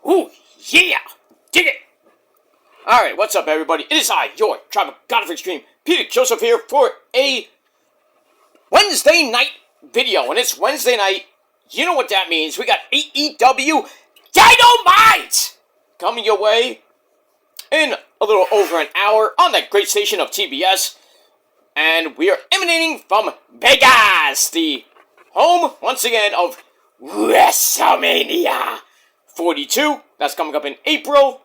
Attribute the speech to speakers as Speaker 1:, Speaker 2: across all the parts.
Speaker 1: Ooh, yeah! Dig it! Alright, what's up, everybody? It is I, your Tribal God of Extreme, Peter Joseph here for a Wednesday night video. And it's Wednesday night. You know what that means. We got AEW Dynamite coming your way in a little over an hour on that great station of TBS. And we are emanating from Vegas, the home, once again, of WrestleMania 42. That's coming up in April.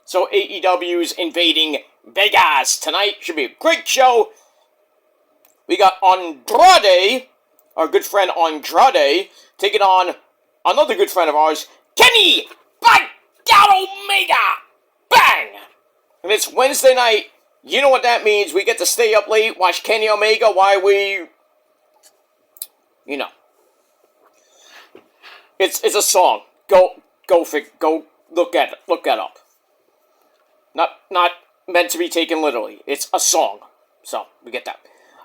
Speaker 1: So AEW's invading Vegas tonight. Should be a great show. We got Andrade, our good friend Andrade, taking on another good friend of ours, Kenny Omega. Bang! And it's Wednesday night. You know what that means. We get to stay up late, watch Kenny Omega while we... You know. It's a song. Go look at it. Look that up. Not meant to be taken literally. It's a song. So, we get that.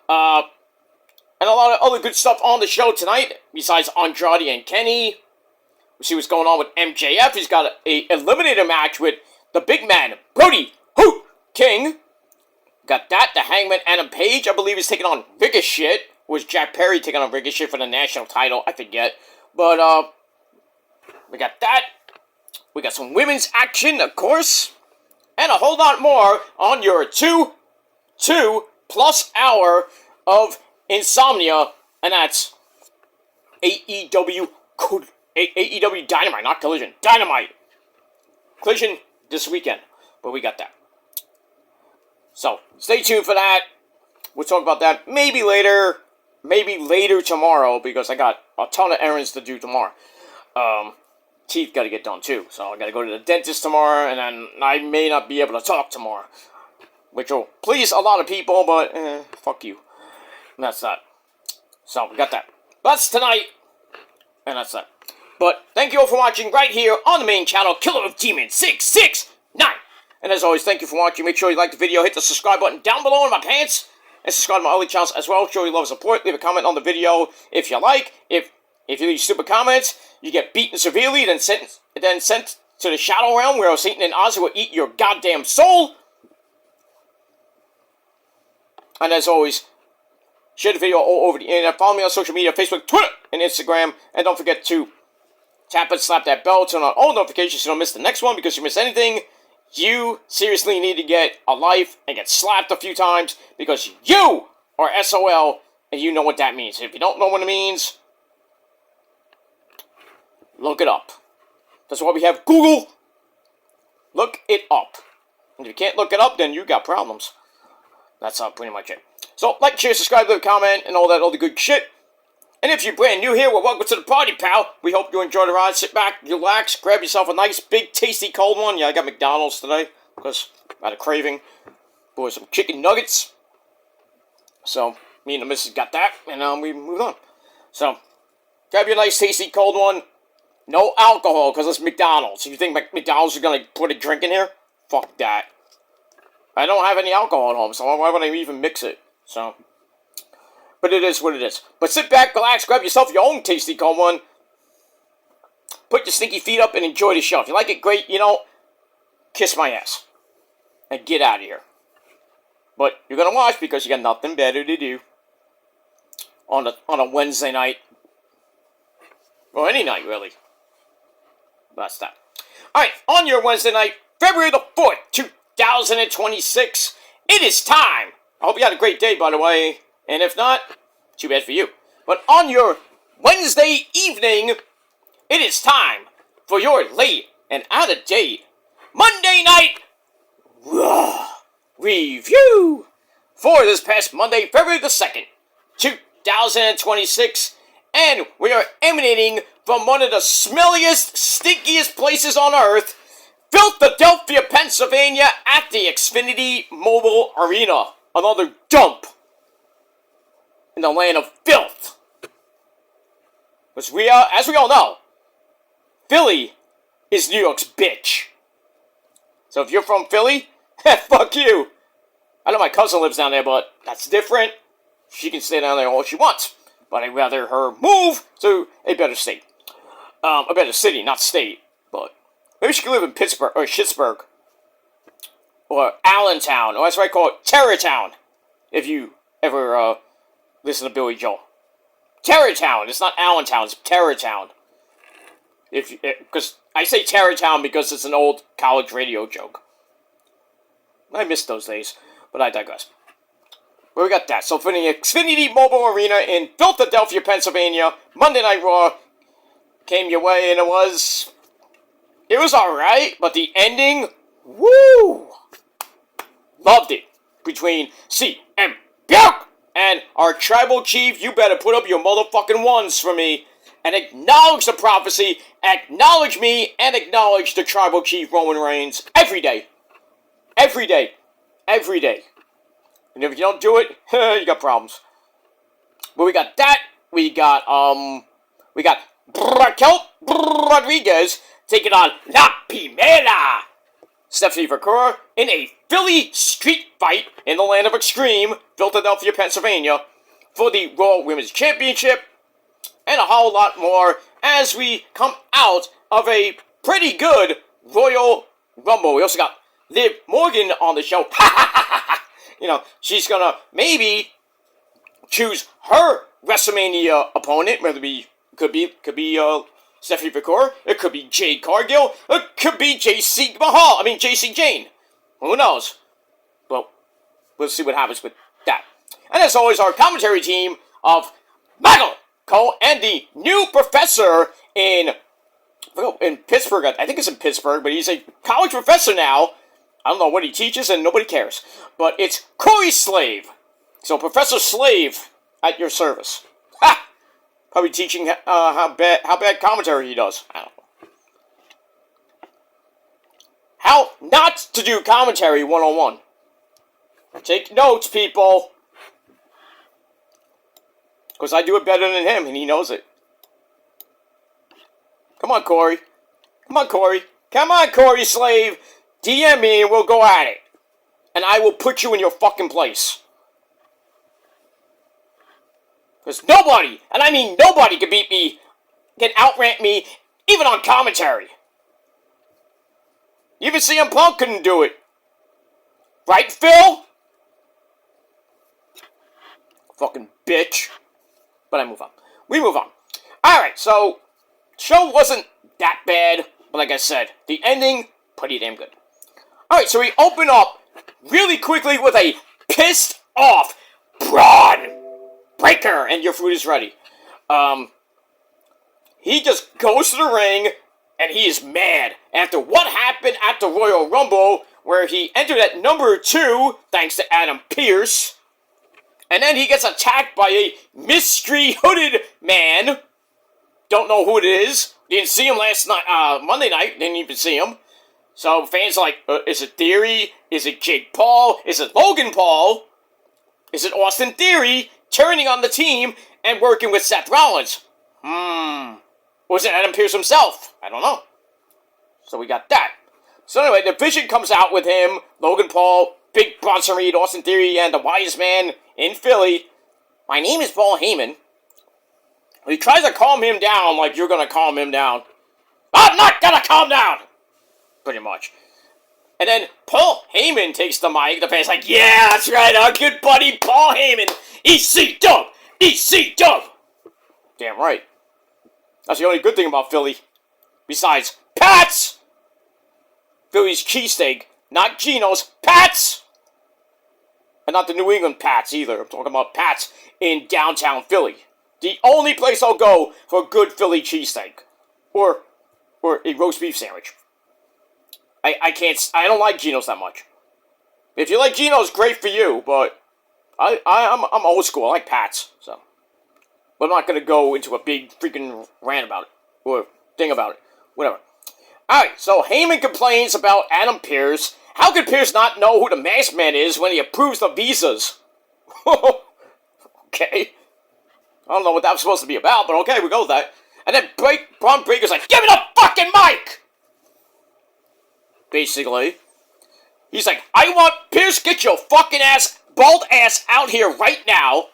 Speaker 1: And a lot of other good stuff on the show tonight, besides Andrade and Kenny. We see what's going on with MJF. He's got a eliminator match with the big man, Brody Hoot King. Got that. The Hangman Adam Page, I believe, is taking on Ricochet. Was Jack Perry taking on Ricochet for the national title? I forget. But, we got that. We got some women's action, of course. And a whole lot more on your 2+ hour of insomnia. And that's AEW Dynamite, not Collision. Dynamite. Collision this weekend. But we got that. So, stay tuned for that. We'll talk about that maybe later tomorrow, because I got a ton of errands to do tomorrow. Teeth got to get done too, so I got to go to the dentist tomorrow, and then I may not be able to talk tomorrow, which will please a lot of people, but fuck you. And that's that. So, we got that. That's tonight, and that's that. But thank you all for watching right here on the main channel, Killer of Demons 669. And as always, thank you for watching. Make sure you like the video, hit the subscribe button down below in my pants, and subscribe to my other channels as well. Show your love and support. Leave a comment on the video if you like. If you leave stupid comments, you get beaten severely, then sent to the Shadow Realm, where Satan and Ozzy will eat your goddamn soul. And as always, share the video all over the internet. Follow me on social media, Facebook, Twitter, and Instagram. And don't forget to tap and slap that bell, turn on all notifications so you don't miss the next one, because if you miss anything, you seriously need to get a life and get slapped a few times, because you are SOL, and you know what that means. If you don't know what it means, look it up. That's why we have Google. Look it up. And if you can't look it up, then you got problems. That's pretty much it. So, like, share, subscribe, leave a comment, and all that other good shit. And if you're brand new here, well, welcome to the party, pal. We hope you enjoy the ride. Sit back, relax, grab yourself a nice, big, tasty, cold one. Yeah, I got McDonald's today, because I had a craving for some chicken nuggets. So, me and the missus got that, and we moved on. So, grab your nice, tasty, cold one. No alcohol, because it's McDonald's. You think McDonald's is going to put a drink in here? Fuck that. I don't have any alcohol at home, so why would I even mix it? So, but it is what it is. But sit back, relax, grab yourself your own tasty cold one. Put your stinky feet up and enjoy the show. If you like it, great. You know, kiss my ass. And get out of here. But you're going to watch because you got nothing better to do on a Wednesday night. Or any night, really. That's that. Alright, on your Wednesday night, February the 4th, 2026, it is time. I hope you had a great day, by the way. And if not, too bad for you. But on your Wednesday evening, it is time for your late and out-of-date Monday night review for this past Monday, February the 2nd, 2026. And we are emanating from one of the smelliest, stinkiest places on earth, Philadelphia, Pennsylvania, at the Xfinity Mobile Arena. Another dump in the land of filth. As we all know, Philly is New York's bitch. So if you're from Philly, fuck you. I know my cousin lives down there, but that's different. She can stay down there all she wants. But I'd rather her move to a better state. A better city, not state. But Maybe she could live in Pittsburgh, or Schittsburg. Or Allentown, or that's what I call it, Terrortown. If you ever, listen to Billy Joel. Terrortown, it's not Allentown, it's Terrortown. Because I say Terrortown because it's an old college radio joke. I miss those days, but I digress. But we got that. So for the Xfinity Mobile Arena in Philadelphia, Pennsylvania, Monday Night Raw came your way, and it was alright, but the ending, woo! Loved it. Between CM Punk and our tribal chief, you better put up your motherfucking ones for me and acknowledge the prophecy, acknowledge me, and acknowledge the tribal chief Roman Reigns every day. Every day. Every day. And if you don't do it, you got problems. But we got that. We got Raquel Rodriguez taking on La Primera Stephanie Vaquer in a Philly street fight in the land of extreme, Philadelphia, Pennsylvania, for the Raw Women's Championship, and a whole lot more as we come out of a pretty good Royal Rumble. We also got Liv Morgan on the show. You know, she's gonna maybe choose her WrestleMania opponent, whether it could be Stephanie Vaquer, it could be Jade Cargill, it could be JC Jane. Who knows? Well, we'll see what happens with that. And as always, our commentary team of Michael Cole and the new professor in Pittsburgh. I think it's in Pittsburgh, but he's a college professor now. I don't know what he teaches, and nobody cares. But it's Corey Slave. So Professor Slave at your service. Ha! Probably teaching how bad commentary he does. I don't know. How not to do commentary 101. Take notes, people. Because I do it better than him, and he knows it. Come on, Corey. Come on, Corey. Come on, Corey Slave. DM me and we'll go at it. And I will put you in your fucking place. Because nobody, and I mean nobody, can beat me, can outrant me, even on commentary. Even CM Punk couldn't do it. Right, Phil? Fucking bitch. But I move on. We move on. Alright, so, show wasn't that bad, but like I said, the ending, pretty damn good. Alright, so we open up really quickly with a pissed off Braun Breaker, and your food is ready. He just goes to the ring, and he is mad after what happened at the Royal Rumble, where he entered at number 2, thanks to Adam Pearce, and then he gets attacked by a mystery hooded man. Don't know who it is. Didn't see him last night, Monday night, didn't even see him. So fans are like, is it Theory? Is it Jake Paul? Is it Logan Paul? Is it Austin Theory turning on the team and working with Seth Rollins? Or is it Adam Pearce himself? I don't know. So we got that. So anyway, the Vision comes out with him, Logan Paul, Big Bronson Reed, Austin Theory, and the Wise Man in Philly. My name is Paul Heyman. He tries to calm him down like you're going to calm him down. I'm not going to calm down! Pretty much. And then Paul Heyman takes the mic. The fans like, yeah, that's right, our good buddy Paul Heyman. EC Dub! EC Dub! Damn right. That's the only good thing about Philly. Besides Pat's! Philly's cheesesteak. Not Geno's. Pat's! And not the New England Pats either. I'm talking about Pat's in downtown Philly. The only place I'll go for a good Philly cheesesteak. Or a roast beef sandwich. I don't like Geno's that much. If you like Geno's, great for you, but I'm old school. I like Pat's, so. But I'm not gonna go into a big freaking rant about it. Or thing about it. Whatever. Alright, so Heyman complains about Adam Pearce. How could Pearce not know who the Masked Man is when he approves the visas? Okay. I don't know what that was supposed to be about, but okay, we go with that. And then Braun Breaker's like, give me the fucking mic! Basically. He's like, I want Pearce, get your fucking ass, bald ass out here right now.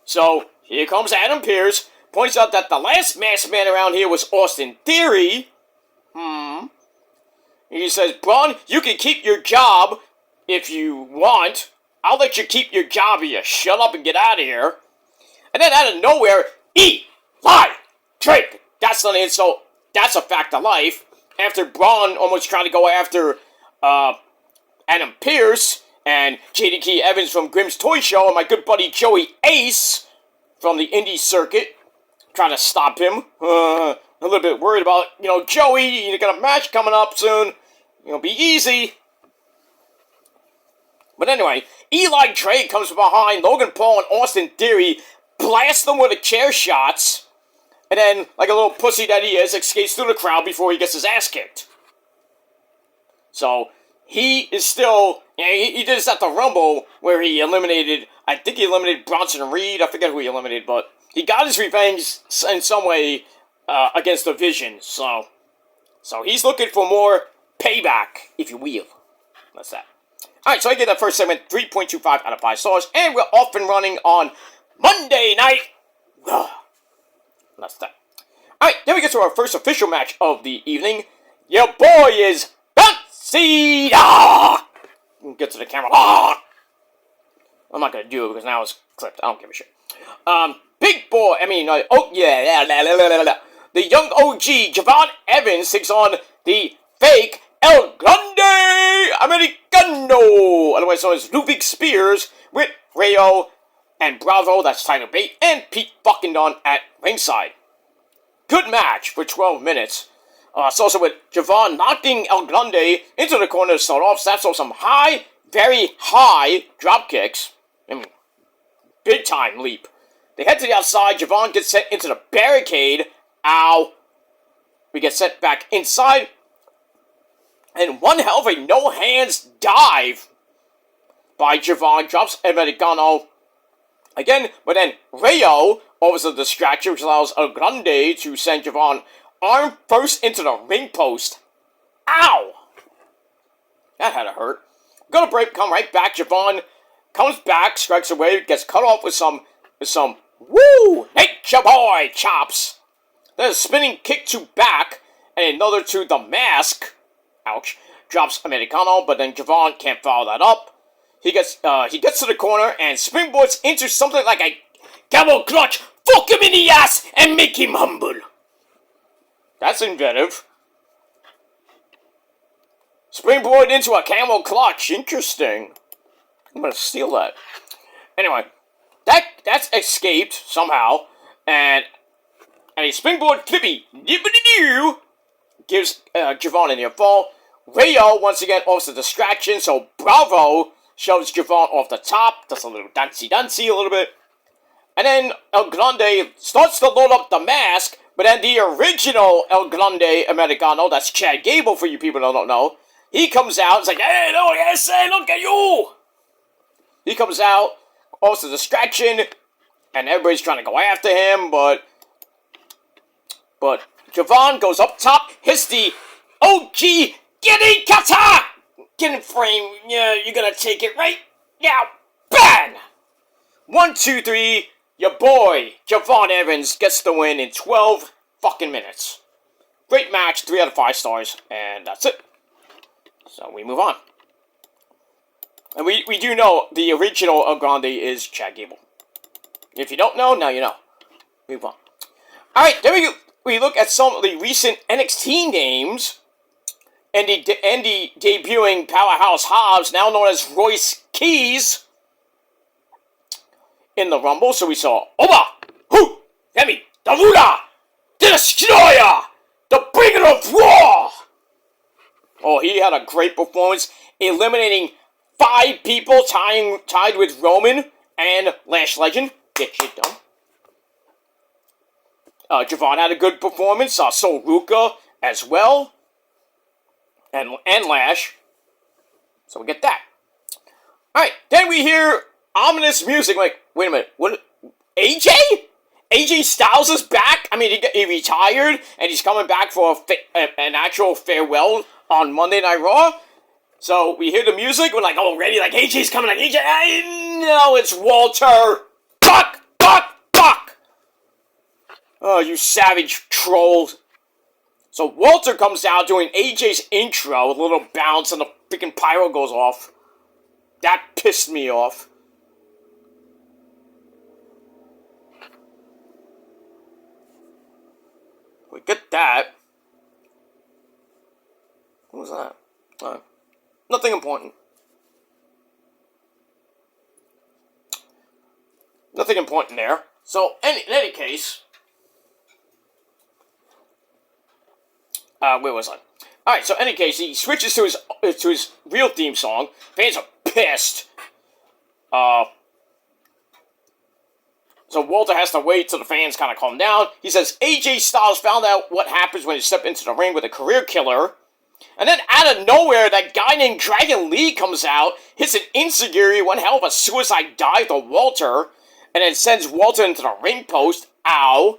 Speaker 1: So, here comes Adam Pearce, points out that the last Masked Man around here was Austin Theory. He says, Braun, you can keep your job if you want. I'll let you keep your job if you shut up and get out of here. And then out of nowhere, Eli Drake. That's not an insult. That's a fact of life. After Braun almost tried to go after Adam Pearce and J.D. Evans from Grimm's Toy Show and my good buddy Joey Ace from the indie circuit, trying to stop him. A little bit worried about, Joey, you got a match coming up soon. Be easy. But anyway, Eli Drake comes from behind Logan Paul and Austin Theory, blasts them with the chair shots, and then, like a little pussy that he is, escapes through the crowd before he gets his ass kicked. So, he is still, he did this at the Rumble, where he eliminated, I think he eliminated Bronson Reed, I forget who he eliminated, but he got his revenge in some way against the Vision, so he's looking for more payback, if you will. That's that. Alright, so I gave that first segment 3.25 out of 5 stars, and we're off and running on Monday night. That's that. Alright, then we get to our first official match of the evening. Your boy is Bouncy. Get to the camera. I'm not gonna do it because now it's clipped. I don't give a shit. Big boy, the young OG, Javon Evans, takes on the fake El Grande Americano, otherwise known as Ludwig Spears, with Rayo and Bravo, that's Tyler Bate, and Pete fucking Dunne at ringside. Good match for 12 minutes. It's also with Javon knocking El Grande into the corner to start off. So that's some high, very high drop kicks. Big time leap. They head to the outside. Javon gets sent into the barricade. Ow. We get sent back inside. And one hell of a no-hands dive by Javon. Drops Americano again, but then Rayo offers a distraction, which allows El Grande to send Javon arm first into the ring post. Ow! That had to hurt. Go to break, come right back. Javon comes back, strikes away, gets cut off with some woo! Nature Boy chops. Then a spinning kick to back, and another to the mask. Ouch. Drops Americano, but then Javon can't follow that up. He gets to the corner and springboards into something like a camel clutch. Fuck him in the ass and make him humble. That's inventive. Springboard into a camel clutch. Interesting. I'm gonna steal that. Anyway, that's escaped somehow, and a springboard flippy gives Javon a near fall. Rayo once again offers a distraction, so Bravo shoves Javon off the top, does a little dancey a little bit. And then El Grande starts to load up the mask, but then the original El Grande Americano, that's Chad Gable for you people that don't know, he comes out, it's like, hey, no, yes, hey, look at you! He comes out, offers a distraction, and everybody's trying to go after him, but Javon goes up top, hits the OG Giddy Kata! Get in frame, yeah, you're gonna take it, right? Yeah, bang! 1, 2, 3, your boy, Javon Evans, gets the win in 12 fucking minutes. Great match, 3 out of 5 stars, and that's it. So we move on. And we do know the original El Grande is Chad Gable. If you don't know, now you know. Move on. Alright, then we look at some of the recent NXT names. And the debuting Powerhouse Hobbs, now known as Royce Keys, in the Rumble. So we saw Oba, Hu, Femi, the Ruda, the Destroyer, the Bringer of War. Oh, he had a great performance, eliminating 5 people tied with Roman and Lash Legend. Get shit done. Javon had a good performance. So Ruka as well. And Lash. So we get that. Alright, then we hear ominous music. Like, wait a minute, what? AJ? AJ Styles is back? I mean, he retired, and he's coming back for an actual farewell on Monday Night Raw. So we hear the music, we're like, oh, ready, like, AJ's coming, like, AJ, no, it's Walter. Fuck! Oh, you savage trolls. So Walter comes out doing AJ's intro, a little bounce, and the freaking pyro goes off. That pissed me off. We get that. What was that? Nothing important. Nothing important there. So, in any case, where was I? Alright, so in any case, he switches to his real theme song. Fans are pissed. So Walter has to wait till the fans kind of calm down. He says AJ Styles found out what happens when you step into the ring with a career killer. And then out of nowhere, that guy named Dragon Lee comes out, hits an enziguri, one hell of a suicide dive to Walter, and then sends Walter into the ring post, ow,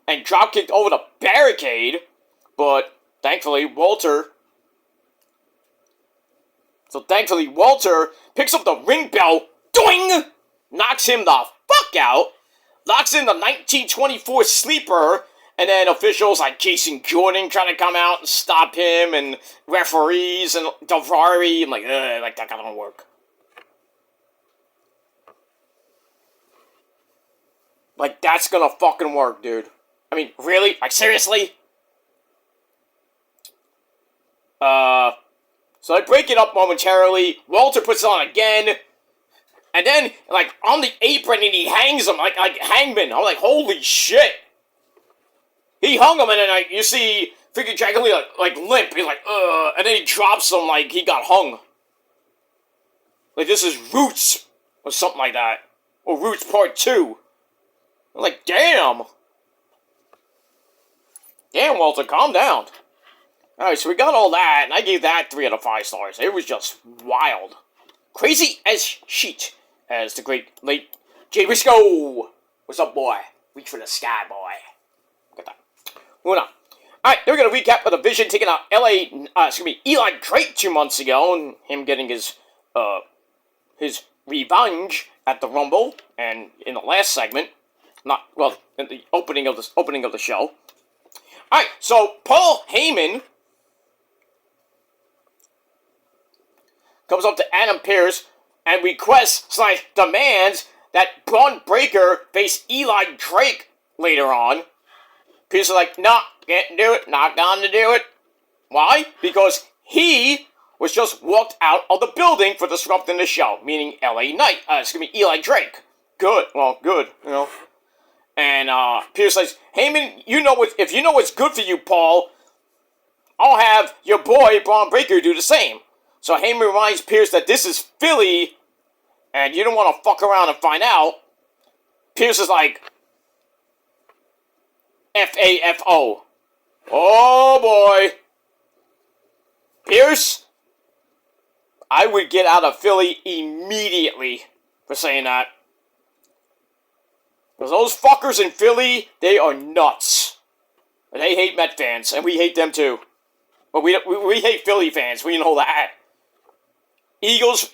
Speaker 1: and dropkicked over the barricade. But thankfully, Walter picks up the ring bell, doing, knocks him the fuck out, locks in the 1924 sleeper, and then officials like Jason Jordan trying to come out and stop him, and referees and Davari. I'm like, that don't work. Like, that's gonna fucking work, dude. I mean, really? Like, seriously? So they break it up momentarily. Walter puts it on again. And then, like, on the apron, and he hangs him like Hangman. I'm like, holy shit. He hung him, and then, like, you see freaking Dragon Lee, like limp. He's like, and then he drops him like he got hung. Like, this is Roots, or something like that. Or Roots Part 2. I'm like, damn. Damn, Walter, calm down. Alright, so we got all that, and I gave that 3 out of 5 stars. It was just wild. Crazy as shit, as the great late Jay Briscoe. What's up, boy? Reach for the sky, boy. Look at that. Moving on. Alright, then we're going to recap of the Vision taking out Eli Drake 2 months ago, and him getting his revenge at the Rumble, and in the last segment, in the opening of the show. Alright, so Paul Heyman comes up to Adam Pearce and requests / demands that Braun Breaker face Eli Drake later on. Pearce is like, nah, can't do it, not gonna do it. Why? Because he was just walked out of the building for disrupting the show, meaning Eli Drake. Good, well, good, you know. And Pearce says, Heyman, if you know what's good for you, Paul, I'll have your boy Braun Breaker do the same. So Heyman reminds Pearce that this is Philly, and you don't want to fuck around and find out. Pearce is like, F-A-F-O. Oh boy. Pearce, I would get out of Philly immediately for saying that. Because those fuckers in Philly, they are nuts. And they hate Met fans, and we hate them too. But we hate Philly fans, we know that. Eagles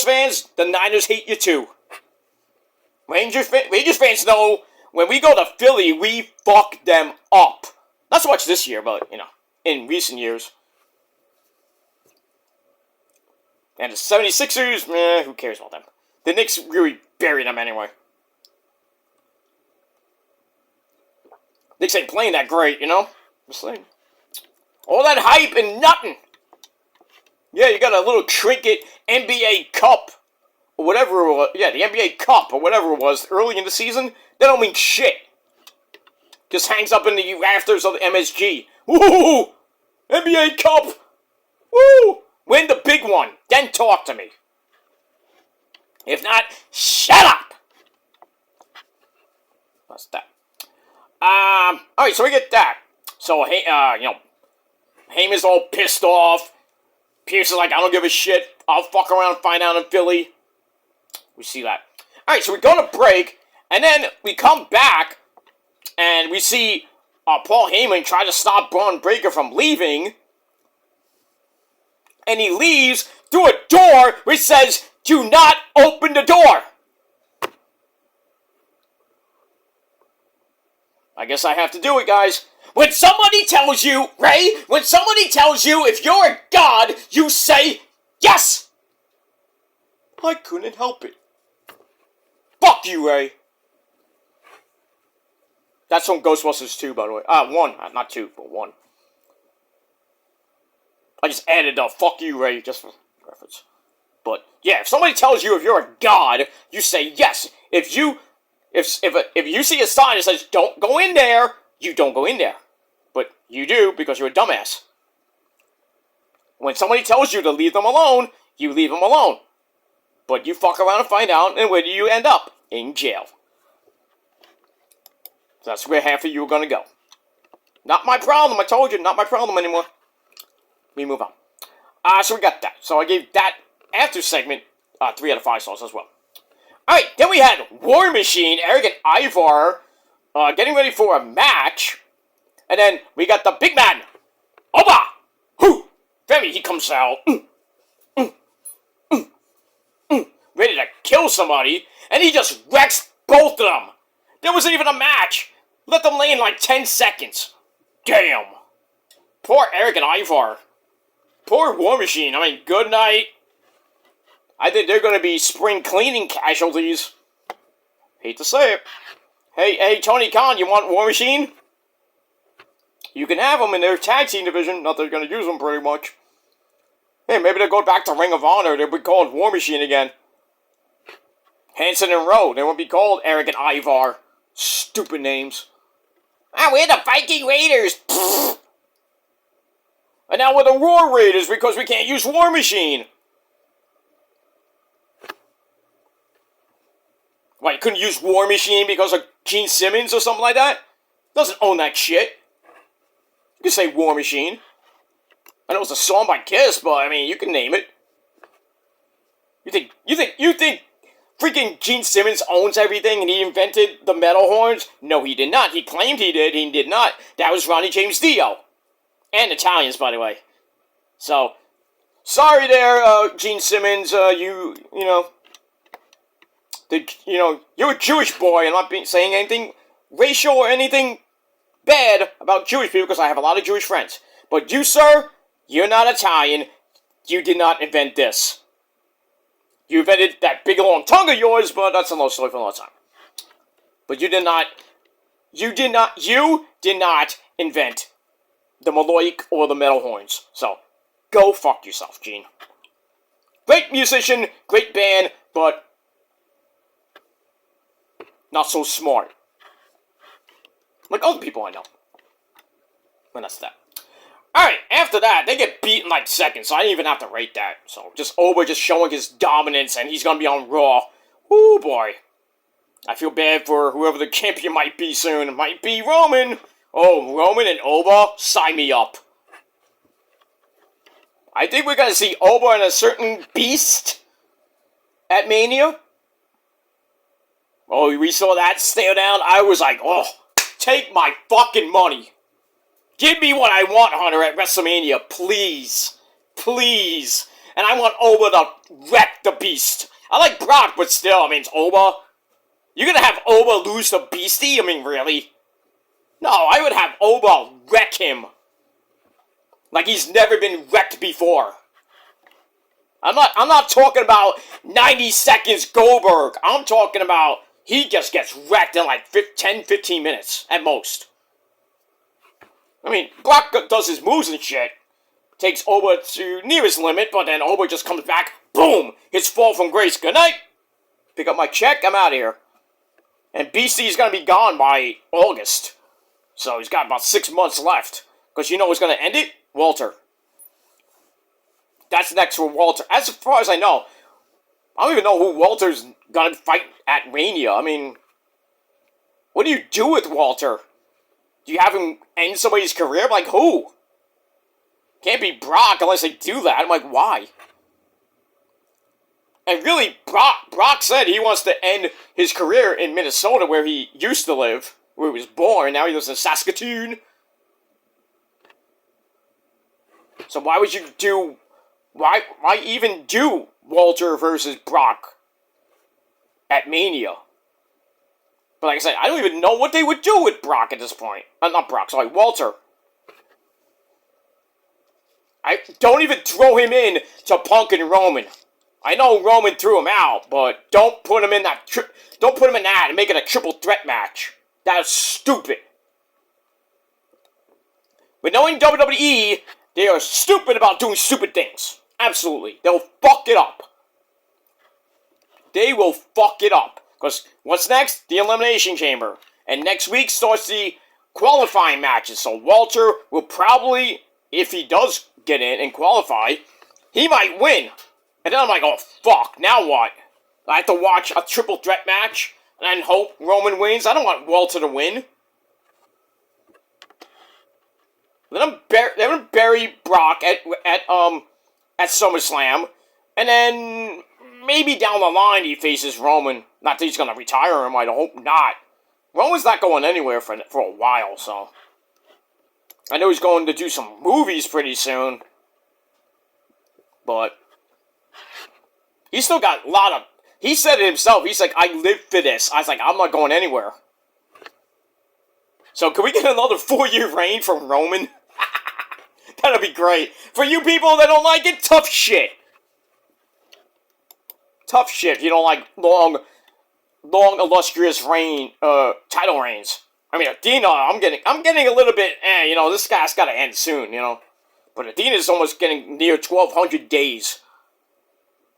Speaker 1: fans, the Niners hate you too. Rangers fans know when we go to Philly, we fuck them up. Not so much this year, but, in recent years. And the 76ers, who cares about them? The Knicks really buried them anyway. Knicks ain't playing that great, Just saying. All that hype and nothing. Yeah, you got a little trinket NBA Cup, or whatever it was. Yeah, the NBA Cup, or whatever it was, early in the season. That don't mean shit. Just hangs up in the rafters of the MSG. Woo! NBA Cup! Woo! Win the big one, then talk to me. If not, shut up! What's that? Alright, so we get that. So, Heyman's all pissed off. Pearce is like, I don't give a shit. I'll fuck around and find out in Philly. We see that. Alright, so we go to break, and then we come back, and we see Paul Heyman try to stop Braun Breaker from leaving, and he leaves through a door which says, do not open the door. I guess I have to do it, guys. When somebody tells you, Ray, when somebody tells you if you're a god, you say yes! I couldn't help it. Fuck you, Ray. That's from Ghostbusters 2, by the way. 1. Not 2, but 1. I just added the fuck you, Ray, just for reference. But, yeah, if somebody tells you if you're a god, you say yes. If you see a sign that says don't go in there, you don't go in there. But you do because you're a dumbass. When somebody tells you to leave them alone, you leave them alone. But you fuck around and find out, and where do you end up? In jail. So that's where half of you are gonna go. Not my problem, I told you, not my problem anymore. We move on. So we got that. So I gave that after segment 3 out of 5 stars as well. Alright, then we had War Machine, Eric and Ivar, getting ready for a match. And then we got the big man, Oba! Who? Femi, he comes out, ready to kill somebody, and he just wrecks both of them. There wasn't even a match. Let them lay in like 10 seconds. Damn. Poor Eric and Ivar. Poor War Machine. I mean, good night. I think they're going to be spring cleaning casualties. Hate to say it. Hey, Tony Khan, you want War Machine? You can have them in their tag team division. Not that they're going to use them pretty much. Hey, maybe they'll go back to Ring of Honor. They'll be called War Machine again. Hanson and Rowe. They won't be called Eric and Ivar. Stupid names. We're the Viking Raiders. And now we're the Roar Raiders because we can't use War Machine. What, you couldn't use War Machine because of Gene Simmons or something like that? Doesn't own that shit. You can say War Machine. I know it's a song by Kiss, but I mean, you can name it. You think freaking Gene Simmons owns everything and he invented the metal horns? No, he did not. He claimed he did. He did not. That was Ronnie James Dio. And Italians, by the way. So, sorry there, Gene Simmons. You're a Jewish boy. I'm not saying anything racial or anything bad about Jewish people because I have a lot of Jewish friends. But you, sir, you're not Italian. You did not invent this. You invented that big long tongue of yours, but that's another story for another time. But you did not invent the Maloik or the metal horns. So, go fuck yourself, Gene. Great musician, great band, but not so smart. Like other people I know. And that's that. Alright, after that, they get beat in like seconds, so I didn't even have to rate that. So, just Oba just showing his dominance, and he's gonna be on Raw. Ooh, boy. I feel bad for whoever the champion might be soon. It might be Roman. Oh, Roman and Oba? Sign me up. I think we're gonna see Oba and a certain beast at Mania. Oh, we saw that stare down. I was like, oh, take my fucking money. Give me what I want, Hunter, at WrestleMania, please. Please. And I want Oba to wreck the beast. I like Brock, but still, I mean, it's Oba. You're gonna have Oba lose to Beastie? I mean, really? No, I would have Oba wreck him. Like he's never been wrecked before. I'm not talking about 90 seconds Goldberg. I'm talking about he just gets wrecked in like 10-15 minutes at most. I mean, Brock does his moves and shit. Takes Oba to near his limit, but then Oba just comes back. Boom! His fall from grace. Good night. Pick up my check. I'm out of here. And BC's gonna be gone by August. So he's got about 6 months left. Because you know who's gonna end it? Walter. That's next for Walter. As far as I know, I don't even know who Walter's gonna fight at Mania. I mean, what do you do with Walter? Do you have him end somebody's career? Like, who? Can't be Brock unless they do that. I'm like, why? And really, Brock said he wants to end his career in Minnesota, where he used to live, where he was born. Now he lives in Saskatoon. So why would you do... Why even do Walter versus Brock at Mania? But like I said, I don't even know what they would do with Brock at this point. Not Brock, sorry, Walter. I don't even throw him in to Punk and Roman. I know Roman threw him out, but don't put him in that. Don't put him in that and make it a triple threat match. That's stupid. But knowing WWE, they are stupid about doing stupid things. Absolutely, they'll fuck it up. They will fuck it up. Because what's next? The Elimination Chamber. And next week starts the qualifying matches. So Walter will probably, if he does get in and qualify, he might win. And then I'm like, oh fuck, now what? I have to watch a triple threat match and hope Roman wins? I don't want Walter to win. Let him bury Brock at SummerSlam. And then maybe down the line he faces Roman. Not that he's going to retire him, I hope not. Roman's not going anywhere for a while, so. I know he's going to do some movies pretty soon. But he's still got a lot of... He said it himself. He's like, I live for this. I was like, I'm not going anywhere. So can we get another 4-year reign from Roman? That'd be great. For you people that don't like it, tough shit. Tough shit if you don't like long illustrious title reigns. I mean, Athena, I'm getting a little bit, this guy's got to end soon, But Athena's almost getting near 1,200 days.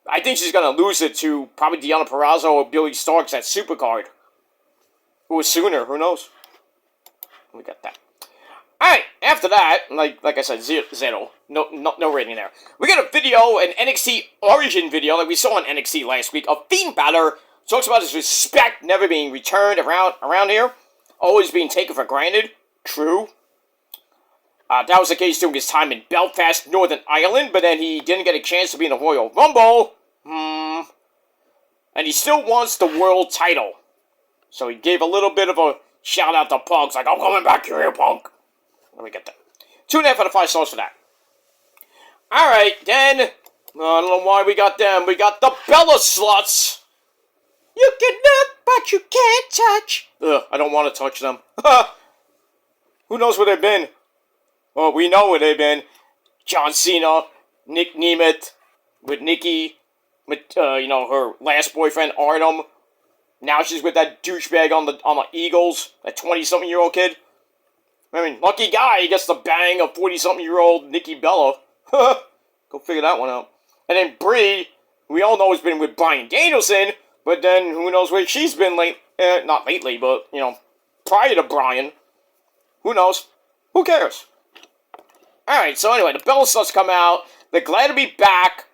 Speaker 1: I think she's going to lose it to probably Deonna Purrazzo or Billy Starks at Supercard. Or sooner, who knows? We got that. Alright, after that, like I said, zero. No rating there. We got a video, an NXT Origin video, like we saw on NXT last week, of Finn Balor. Talks about his respect never being returned around here. Always being taken for granted. True. That was the case during his time in Belfast, Northern Ireland, but then he didn't get a chance to be in the Royal Rumble. And he still wants the world title. So he gave a little bit of a shout out to Punk. It's like, I'm coming back here, Punk. Let me get that. 2.5 out of 5 stars for that. Alright, then. I don't know why we got them. We got the Bella Sluts. You can look, but you can't touch. Ugh, I don't want to touch them. Who knows where they've been? Well, we know where they've been. John Cena, Nick Nemeth, with Nikki, with, her last boyfriend, Artem. Now she's with that douchebag on the Eagles, that 20-something-year-old kid. I mean, lucky guy, he gets to bang a 40-something-year-old Nikki Bella. Go figure that one out. And then Brie, we all know has been with Bryan Danielson, but then who knows where she's been not lately, but, prior to Bryan. Who knows? Who cares? Alright, so anyway, the Bella Sluts come out. They're glad to be back.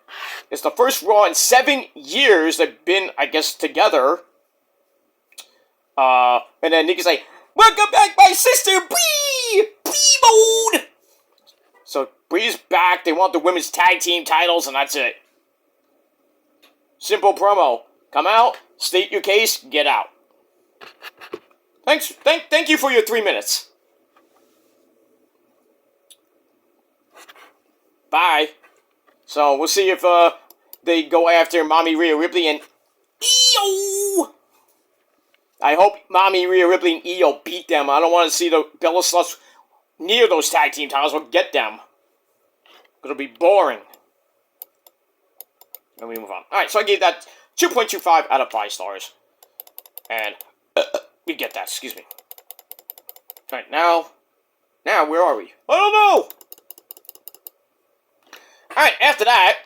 Speaker 1: It's the first Raw in 7 years they've been, I guess, together. And then Nikki's like, welcome back, my sister, Brie! Brie mode! So, Brie's back. They want the women's tag team titles, and that's it. Simple promo. Come out, state your case, get out. Thank you for your 3 minutes. Bye. So, we'll see if, they go after Mommy Rhea Ripley and EO! I hope Mommy Rhea Ripley and EO beat them. I don't want to see the Bella Sluts near those tag team titles or get them. It'll be boring. Then we move on. Alright, so I gave that 2.25 out of 5 stars. And we get that, excuse me. Alright, now, where are we? I don't know! Alright, after that,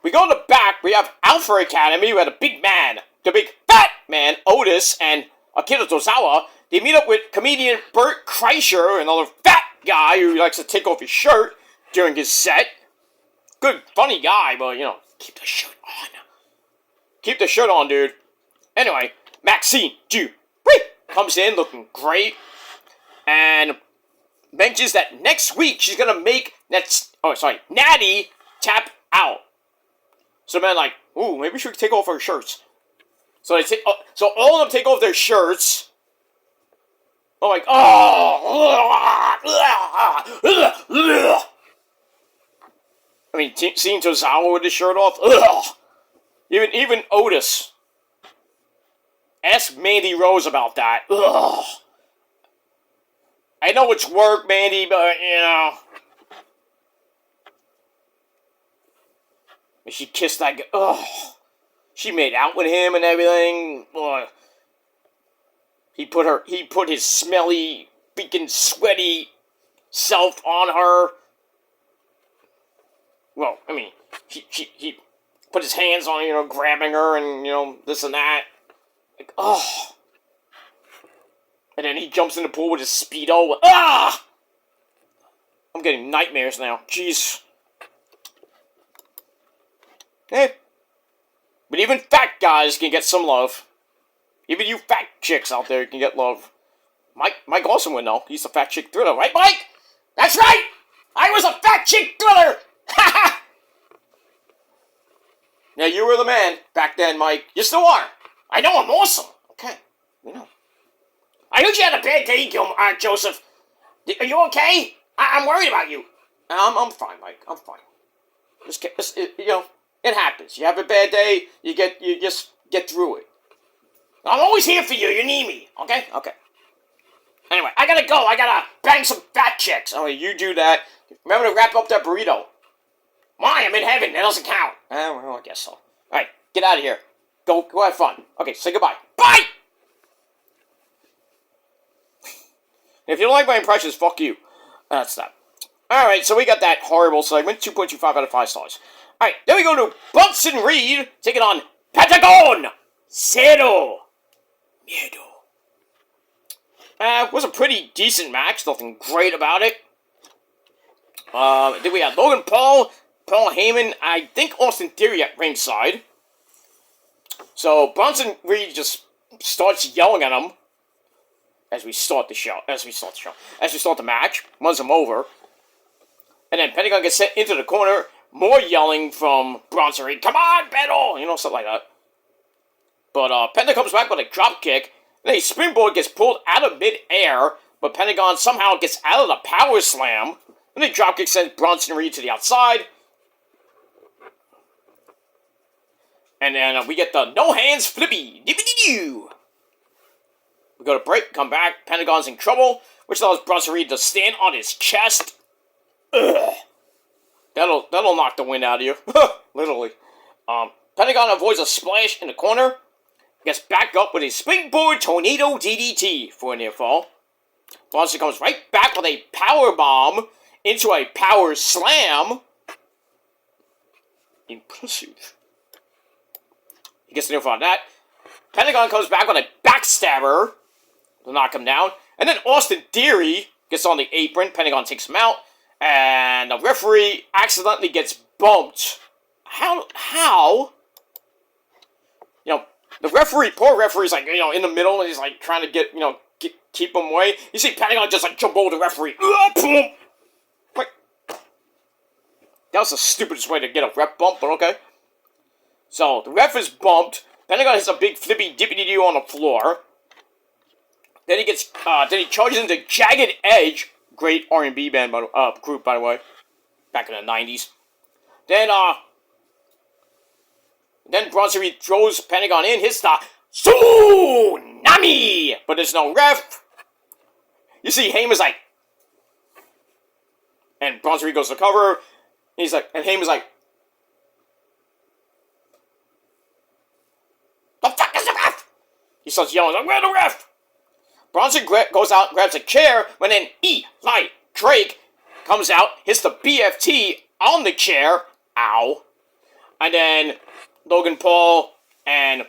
Speaker 1: we go to the back, we have Alpha Academy, we have a big man, the big fat man, Otis, and Akira Tozawa. They meet up with comedian Bert Kreischer, another fat guy who likes to take off his shirt during his set. Good, funny guy, but, keep the shirt on. Keep the shirt on, dude. Anyway, Maxine Dupri comes in looking great and mentions that next week she's gonna make Natty tap out. So man, like, ooh, maybe she should take off her shirts. So so all of them take off their shirts. I'm like, oh. I mean, seeing Tozawa with his shirt off, ugh. Even Otis. Ask Mandy Rose about that. Ugh. I know it's work, Mandy, but, you know. She kissed that guy. Ugh. She made out with him and everything. Ugh. He put his smelly, freaking sweaty self on her. Well, I mean, he put his hands on her, you know, grabbing her and, you know, this and that. Like, oh. And then he jumps in the pool with his Speedo. Ah! I'm getting nightmares now. Jeez. Eh. But even fat guys can get some love. Even you fat chicks out there can get love. Mike also would know. He's a fat chick thriller, right, Mike? That's right! I was a fat chick thriller! Ha ha! Yeah, you were the man back then, Mike. You still are. I know, I'm awesome. Okay, you know. I heard you had a bad day, Joseph. Are you okay? I'm worried about you. I'm fine, Mike. I'm fine. You know, it happens. You have a bad day, you just get through it. I'm always here for you. You need me. Okay? Okay. Anyway, I gotta go. I gotta bang some fat chicks. Oh, you do that. Remember to wrap up that burrito. Why? I'm in heaven. That doesn't count. Well, I guess so. Alright, get out of here. Go have fun. Okay, say goodbye. Bye! If you don't like my impressions, fuck you. That's that. Alright, so we got that horrible segment. 2.25 out of 5 stars. Alright, then we go to Bronson Reed taking on Pentagon Zero Miedo. It was a pretty decent match. Nothing great about it. Then we had Logan Paul, Paul Heyman, I think Austin Theory at ringside. So Bronson Reed just starts yelling at him as we start the match, runs him over. And then Pentagon gets sent into the corner. More yelling from Bronson Reed. Come on, Beto! You know, stuff like that. But Pentagon comes back with a drop kick. And a springboard gets pulled out of mid-air. But Pentagon somehow gets out of the power slam. And the drop kick sends Bronson Reed to the outside. And then we get the no hands flippy. Dippity-doo. We go to break, come back. Pentagon's in trouble, which allows Bronson Reed to stand on his chest. Ugh. That'll knock the wind out of you. Literally. Pentagon avoids a splash in the corner. Gets back up with a springboard tornado DDT for a near fall. Bronson comes right back with a power bomb into a power slam. Impressive. He gets the near fall on that. Pentagon comes back with a backstabber to knock him down. And then Austin Theory gets on the apron. Pentagon takes him out. And the referee accidentally gets bumped. How? You know, the referee, poor referee's like, you know, in the middle, and he's like trying to get, you know, keep him away. You see Pentagon just like jump over the referee. Boom! Like, that was the stupidest way to get a ref bump, but okay. So, the ref is bumped. Pentagon hits a big flippy dippity-doo on the floor. Then he charges into Jagged Edge. Great R&B band, group, by the way. Back in the 90s. Then Bronson Reed throws Pentagon in. Hits the Tsunami! But there's no ref. You see Heyman's like... And Bronson Reed goes to cover. And Heyman's like... The fuck is the ref? He starts yelling, like, where's the ref? Bronson goes out, grabs a chair, when then Eli Drake comes out, hits the BFT on the chair. Ow. And then Logan Paul and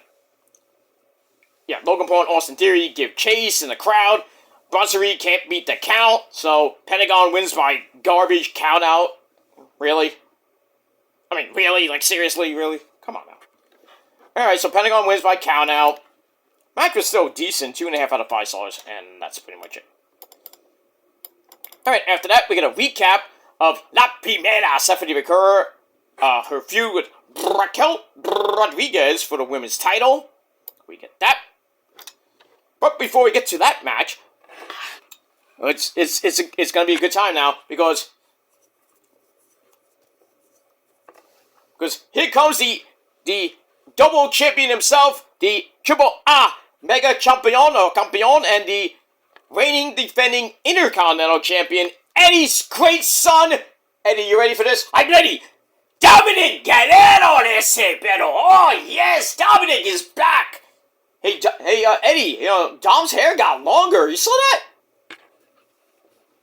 Speaker 1: Austin Theory give chase in the crowd. Bronson Reed can't beat the count, so Pentagon wins by garbage count out. Really? I mean, really? Like, seriously? Really? Come on now. Alright, so Pentagon wins by count out. Match was still decent, 2.5 out of 5 stars, and that's pretty much it. Alright, after that, we get a recap of La Primera Stephanie McCurry, her feud with Raquel Rodriguez for the women's title. We get that. But before we get to that match, it's going to be a good time now, because here comes the double champion himself, the Triple A Mega Champion or Campion and the reigning defending Intercontinental Champion, Eddie's great son. Eddie, you ready for this? I'm ready. Dominic Guerrero ese, pero oh yes, Dominic is back. Hey, Eddie, you know, Dom's hair got longer. You saw that?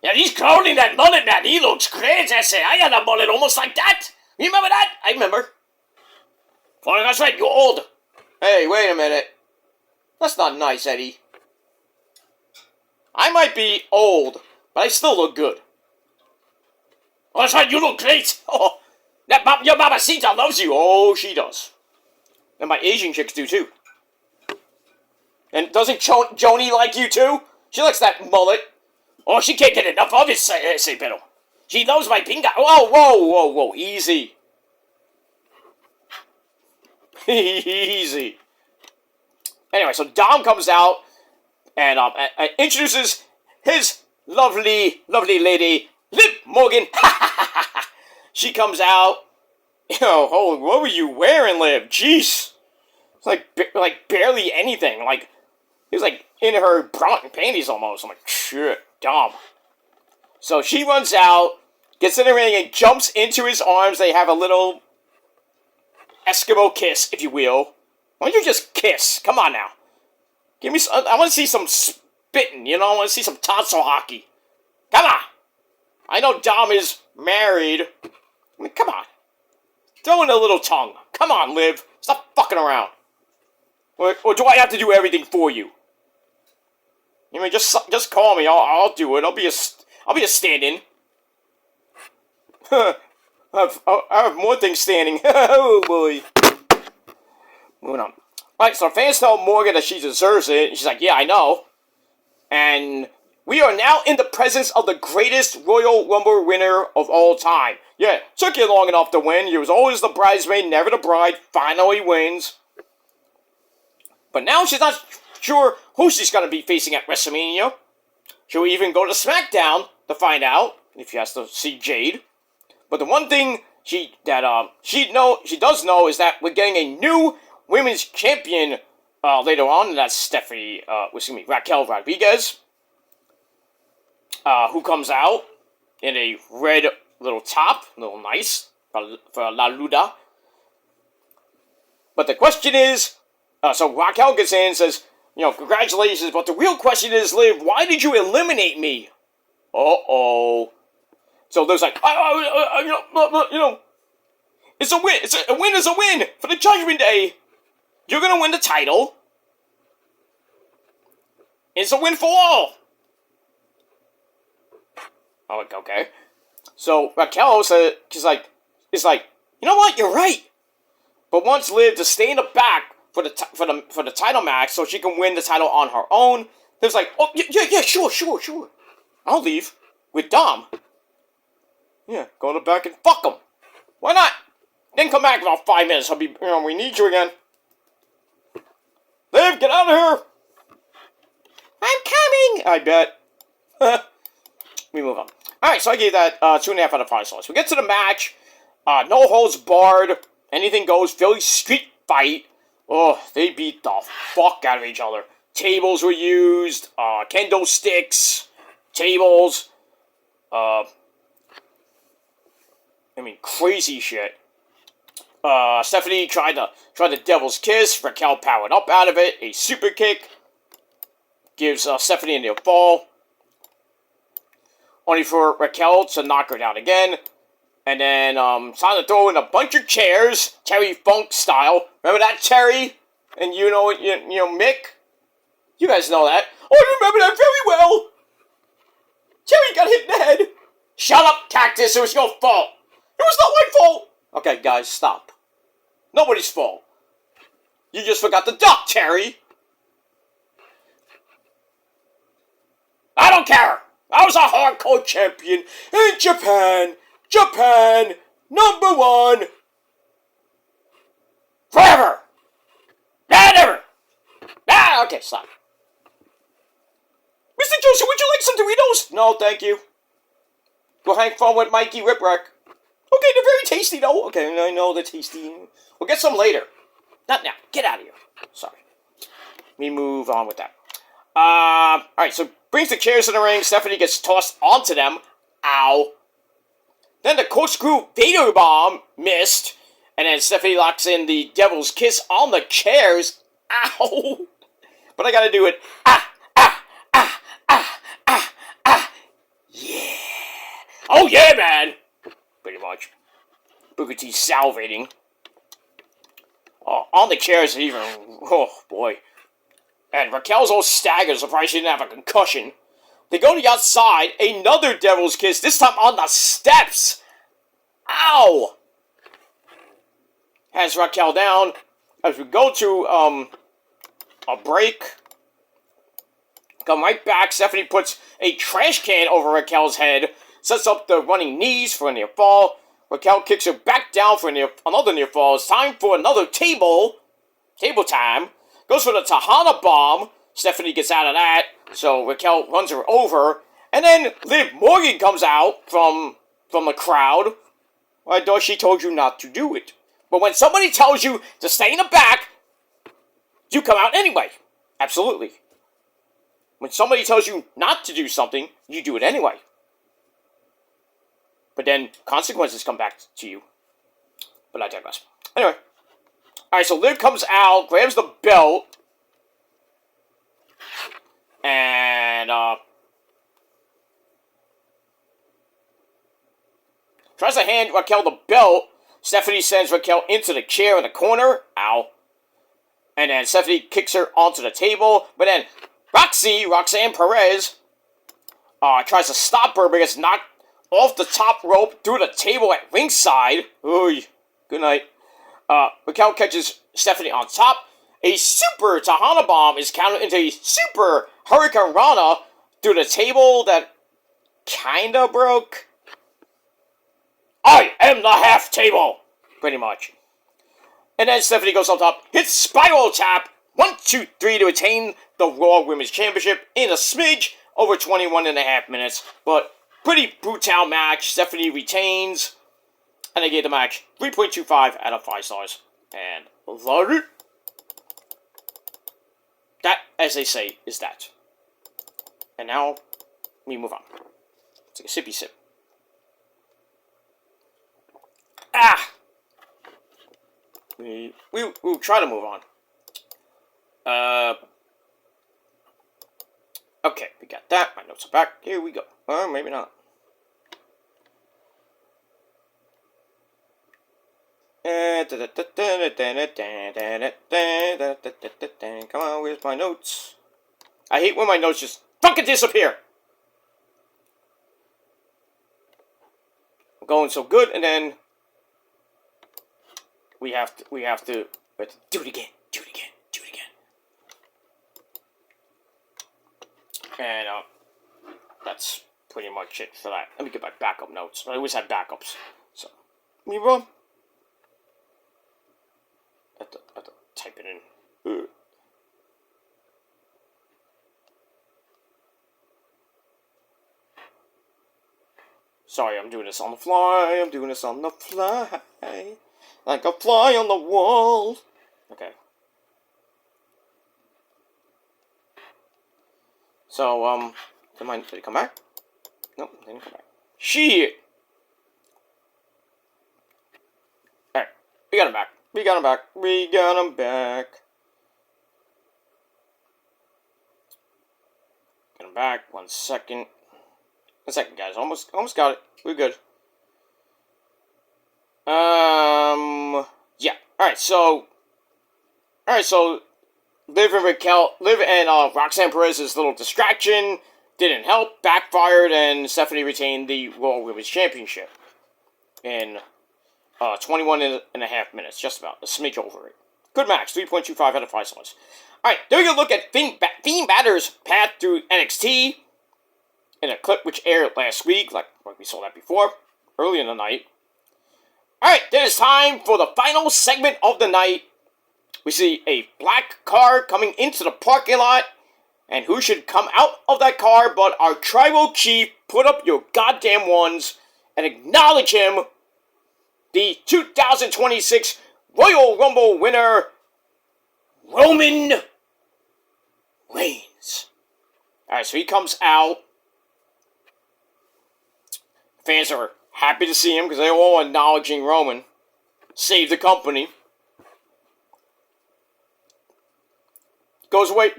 Speaker 1: Yeah, he's growing that mullet, man. He looks great, ese. I had a mullet almost like that. You remember that? I remember. Oh, that's right, you're old. Hey, wait a minute. That's not nice, Eddie. I might be old, but I still look good. Oh, that's right, you look great. Oh, your mamacita loves you. Oh, she does. And my Asian chicks do, too. And doesn't Joni like you, too? She likes that mullet. Oh, she can't get enough of it, say pero. She loves my pinga. Whoa. Easy. Easy. Anyway, so Dom comes out and introduces his lovely lady, Liv Morgan. She comes out. Yo, holy, what were you wearing, Liv? Jeez. It's like barely anything. Like, it was like in her bra and panties almost. I'm like, shit, Dom. So she runs out, gets in the ring, and jumps into his arms. They have a little Eskimo kiss, if you will. Why don't you just kiss? Come on now. Give me some, I want to see some spitting, you know? I want to see some tonsil hockey. Come on. I know Dom is married. I mean, come on. Throw in a little tongue. Come on, Liv. Stop fucking around. Or do I have to do everything for you? I mean, just call me. I'll do it. I'll be a stand-in. I have more things standing. Oh boy. Moving on. Alright, so fans tell Morgan that she deserves it. She's like, yeah, I know. And we are now in the presence of the greatest Royal Rumble winner of all time. Yeah, took you long enough to win. You was always the bridesmaid, never the bride. Finally wins. But now she's not sure who she's going to be facing at WrestleMania. She'll even go to SmackDown to find out if she has to see Jade. But the one thing she does know is that we're getting a new women's champion later on, and that's Raquel Rodriguez, who comes out in a red little top, a little nice for La Luda. But the question is, so Raquel gets in and says, you know, congratulations, but the real question is, Liv, why did you eliminate me? Uh-oh. So there's like, you know, it's a win. A win is a win for the Judgment Day. You're going to win the title. It's a win for all. Oh, okay. So Raquel said, it's like, you know what? You're right. But wants Liv to stay in the back for the title match so she can win the title on her own. Liv's like, oh yeah, sure. I'll leave with Dom. Yeah, go to the back and fuck him. Why not? Then come back in about 5 minutes. I'll be, you know, we need you again. Liv, get out of here. I'm coming. I bet. We move on. Alright, so I gave that 2.5 out of 5 stars. We get to the match. No holds barred. Anything goes. Philly street fight. Oh, they beat the fuck out of each other. Tables were used. Kendo sticks. Tables. Crazy shit. Stephanie tried the devil's kiss. Raquel powered up out of it. A super kick. Gives Stephanie a near fall. Only for Raquel to knock her down again. And then, time to throw in a bunch of chairs. Terry Funk style. Remember that, Terry? And you know, Mick? You guys know that. Oh, I remember that very well. Terry got hit in the head. Shut up, Cactus. It was your fault. It was not my fault. Okay, guys, stop. Nobody's fault. You just forgot the duck, Terry. I don't care. I was a hardcore champion in Japan. Japan, #1. Forever. Never. Okay, stop. Mr. Joseph, would you like some Doritos? No, thank you. Go hang fun with Mikey Ripwreck. Okay, they're very tasty, though. Okay, I know they're tasty. We'll get some later. Not now. Get out of here. Sorry. we move on with that. Alright, so brings the chairs in the ring. Stephanie gets tossed onto them. Ow. Then the corkscrew Vader bomb missed. And then Stephanie locks in the Devil's Kiss on the chairs. Ow. But I gotta do it. Yeah. Oh yeah, man. Pretty much. Booker T salivating. On the chairs even. Oh boy. And Raquel's all staggered, surprised she didn't have a concussion. They go to the outside, another Devil's Kiss, this time on the steps. Ow! Has Raquel down. As we go to a break. Come right back, Stephanie puts a trash can over Raquel's head, sets up the running knees for a near fall. Raquel kicks her back down for another near fall. It's time for another table. Table time. Goes for the Tejana bomb. Stephanie gets out of that, so Raquel runs her over. And then Liv Morgan comes out from the crowd. I thought she told you not to do it. But when somebody tells you to stay in the back, you come out anyway. Absolutely. When somebody tells you not to do something, you do it anyway. But then consequences come back to you. But I digress. Anyway. Alright, so Liv comes out, grabs the belt. And, tries to hand Raquel the belt. Stephanie sends Raquel into the chair in the corner. Ow. And then Stephanie kicks her onto the table. But then Roxanne Perez, tries to stop her, but gets knocked off the top rope through the table at ringside. Ooh, good night. Raquel catches Stephanie on top. A super Tejana bomb is countered into a super Hurricane Rana through the table that kinda broke. I am the half table! Pretty much. And then Stephanie goes on top, hits Spiral Tap, 1, 2, 3 to attain the Raw Women's Championship in a smidge over 21.5 minutes. But pretty brutal match. Stephanie retains. And I gave the match 3.25 out of 5 stars. And loved it. That, as they say, is that. And now, we move on. Take a sippy sip. We'll try to move on. Okay, we got that. My notes are back. Here we go. Or maybe not. Come on, where's my notes? I hate when my notes just fucking disappear. I'm going so good, and then we have to do it again. And that's pretty much it for that. Let me get my backup notes. I always have backups. So we run. I have to type it in. Sorry, I'm doing this on the fly. Like a fly on the wall. Okay. So, did he come back? Nope, didn't come back. Shit! Alright, we got him back. We got him back. Get him back. 1 second. 1 second, guys. Almost got it. We're good. Yeah. Alright, so Liv and Roxanne Perez's little distraction didn't help, backfired, and Stephanie retained the Raw Women's Championship in 21.5 minutes, just about, a smidge over it. Good match, 3.25 out of 5 stars. Alright, taking a look at Fiend Balor's path through NXT in a clip which aired last week, like we saw that before, early in the night. Alright, then it's time for the final segment of the night. We see a black car coming into the parking lot, and who should come out of that car but our tribal chief? Put up your goddamn ones and acknowledge him, the 2026 Royal Rumble winner, Roman Reigns. Alright, so he comes out. Fans are happy to see him because they're all acknowledging Roman. Save the company. Goes away,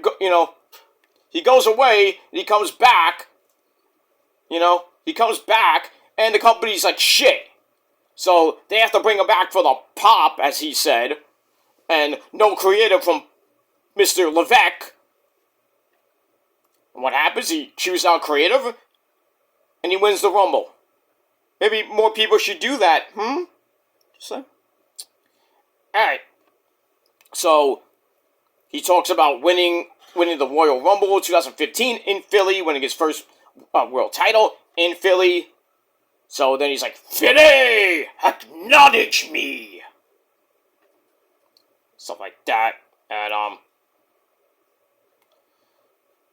Speaker 1: he goes away, and he comes back. He comes back, and the company's like shit. So they have to bring him back for the pop, as he said. And no creative from Mr. Levesque. And what happens? He chooses out creative, and he wins the Rumble. Maybe more people should do that, Just saying. Alright. So, he talks about winning the Royal Rumble 2015 in Philly, winning his first world title in Philly. So then he's like, Philly, acknowledge me. Stuff like that. And,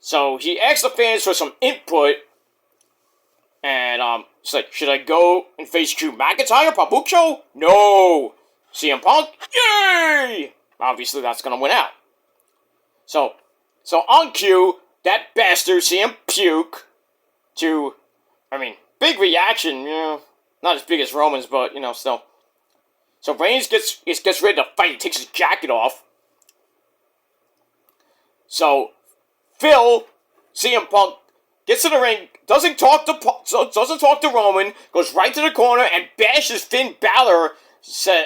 Speaker 1: so he asked the fans for some input. And, he's like, should I go and face Drew McIntyre, Papucho? No. CM Punk? Yay! Obviously, that's gonna win out. So on cue, that bastard CM Puke big reaction, not as big as Roman's, but, still. So Reigns gets ready to fight, he takes his jacket off. So, CM Punk, gets in the ring, doesn't talk to Roman, goes right to the corner and bashes Finn Balor, saying,